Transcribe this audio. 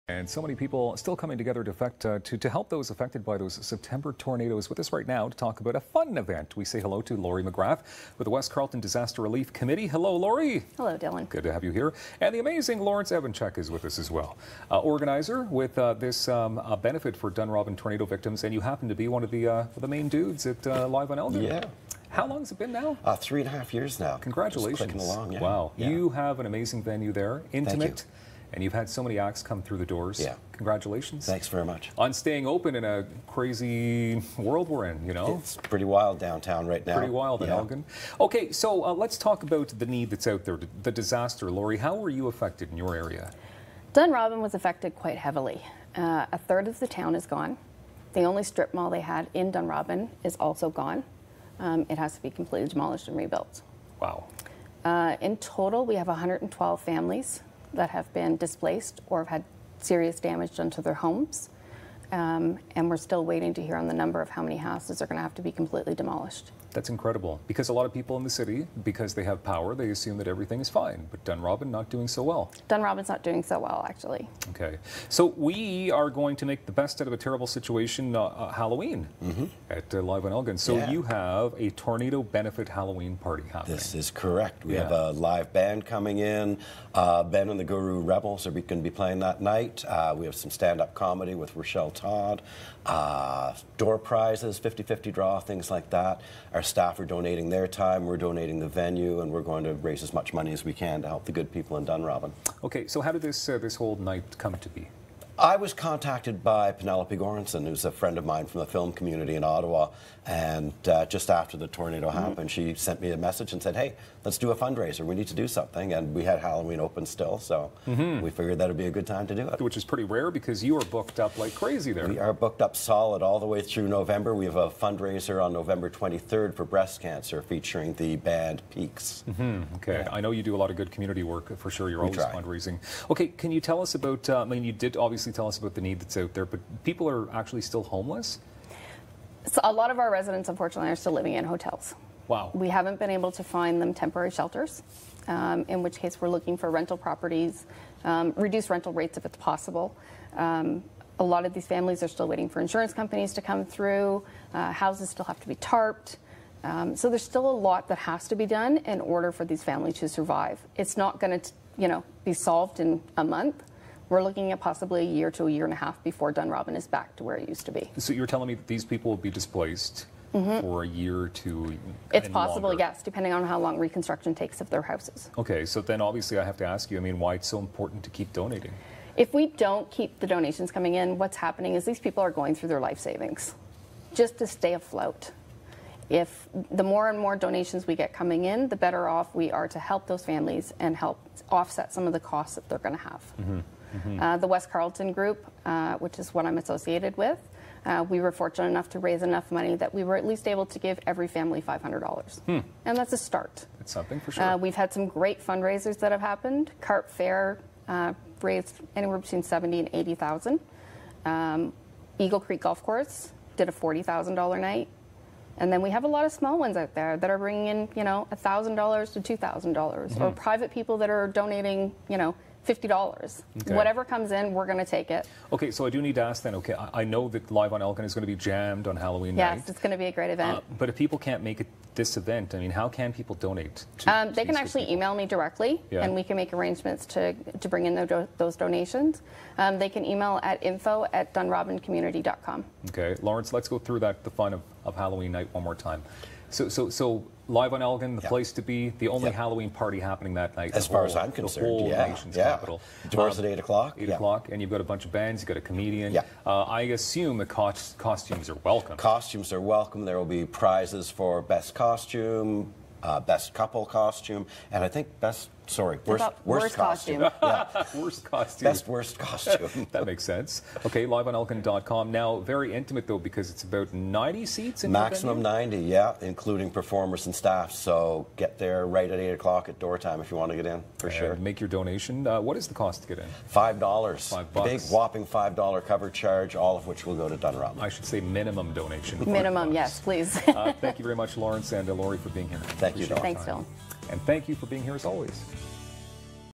And so many people still coming together to help those affected by those September tornadoes. With us right now to talk about a fun event, we say hello to Lawrence McGrath with the West Carleton Disaster Relief Committee. Hello, Laurie. Hello, Dylan. Good to have you here. And the amazing Lawrence Evancheck is with us as well. Organizer with this benefit for Dunrobin Tornado Victims, and you happen to be one of the main dudes at Live on Elgin. Yeah. How long has it been now? 3.5 years now. Congratulations. Just clicking along, yeah. Wow. Yeah. You have an amazing venue there, intimate. Thank you. And you've had so many acts come through the doors. Yeah. Congratulations. Thanks very much. On staying open in a crazy world we're in, you know? It's pretty wild downtown right now. Pretty wild in Elgin. Okay, so let's talk about the need that's out there, the disaster. Laurie, how were you affected in your area? Dunrobin was affected quite heavily. A third of the town is gone. The only strip mall they had in Dunrobin is also gone. It has to be completely demolished and rebuilt. Wow. In total, we have 112 families that have been displaced or have had serious damage done to their homes. And we're still waiting to hear on the number of how many houses are going to have to be completely demolished. That's incredible, because a lot of people in the city, because they have power, they assume that everything is fine, but Dunrobin not doing so well. Dunrobin's not doing so well, actually. Okay, so we are going to make the best out of a terrible situation, Halloween at Live on Elgin. So you have a tornado benefit Halloween party happening. This is correct. We have a live band coming in. Ben and the Guru Rebels are going to be playing that night. We have some stand-up comedy with Rochelle Todd, door prizes, 50-50 draw, things like that. Our staff are donating their time, we're donating the venue, and we're going to raise as much money as we can to help the good people in Dunrobin. Okay, so how did this whole night come to be? I was contacted by Penelope Goranson, who's a friend of mine from the film community in Ottawa, and just after the tornado happened, she sent me a message and said, hey, let's do a fundraiser, we need to do something, and we had Halloween open still, so we figured that would be a good time to do it. Which is pretty rare, because you are booked up like crazy there. We are booked up solid all the way through November. We have a fundraiser on November 23rd for breast cancer featuring the band Peaks. Okay, I know you do a lot of good community work, for sure. You're always try. fundraising. Okay, can you tell us about, I mean, you did obviously tell us about the need that's out there, but people are actually still homeless? So a lot of our residents, unfortunately, are still living in hotels. Wow. We haven't been able to find them temporary shelters, in which case we're looking for rental properties, reduce rental rates if it's possible. A lot of these families are still waiting for insurance companies to come through. Houses still have to be tarped. So there's still a lot that has to be done in order for these families to survive. It's not going to, be solved in a month. We're looking at possibly a year to a year and a half before Dunrobin is back to where it used to be. So you're telling me that these people will be displaced for a year or two? It's possible, longer. yes, depending on how long reconstruction takes of their houses. Okay, so then obviously I have to ask you, I mean, why it's so important to keep donating? If we don't keep the donations coming in, what's happening is these people are going through their life savings just to stay afloat. If the more and more donations we get coming in, the better off we are to help those families and help offset some of the costs that they're going to have. The West Carleton group, which is what I'm associated with, we were fortunate enough to raise enough money that we were at least able to give every family $500. And that's a start. It's something for sure. We've had some great fundraisers that have happened. Carp Fair raised anywhere between $70,000 and $80,000. Eagle Creek Golf Course did a $40,000 night. And then we have a lot of small ones out there that are bringing in, $1,000 to $2,000, or private people that are donating, $50. Okay. Whatever comes in, we're going to take it. Okay, so I do need to ask then, okay, I know that Live on Elgin is going to be jammed on Halloween night. Yes, it's going to be a great event. But if people can't make it this event, I mean, how can people donate? They can actually email me directly, and we can make arrangements to bring in those donations. They can email at info@dunrobincommunity.com. Okay, Lawrence, let's go through the fun of Halloween night one more time. So Live on Elgin, the place to be, the only Halloween party happening that night. As far as I'm concerned, the whole nation's capital. Doors at 8 o'clock. 8 o'clock, and you've got a bunch of bands, you've got a comedian. I assume the costumes are welcome. Costumes are welcome. There will be prizes for best costume, best couple costume, and I think worst costume. Worst costume. Best worst costume. That makes sense. Okay, liveonelgin.com. Now, very intimate, though, because it's about 90 seats in Maximum 90, yeah, including performers and staff. So get there right at 8 o'clock at door time if you want to get in, for sure. Make your donation. What is the cost to get in? $5. $5. Big, whopping $5 cover charge, all of which will go to Dunrobin. I should say minimum donation. Minimum, yes, please. Thank you very much, Lawrence and Laurie, for being here. Thank you, Dylan. Thanks, Phil. And thank you for being here as always.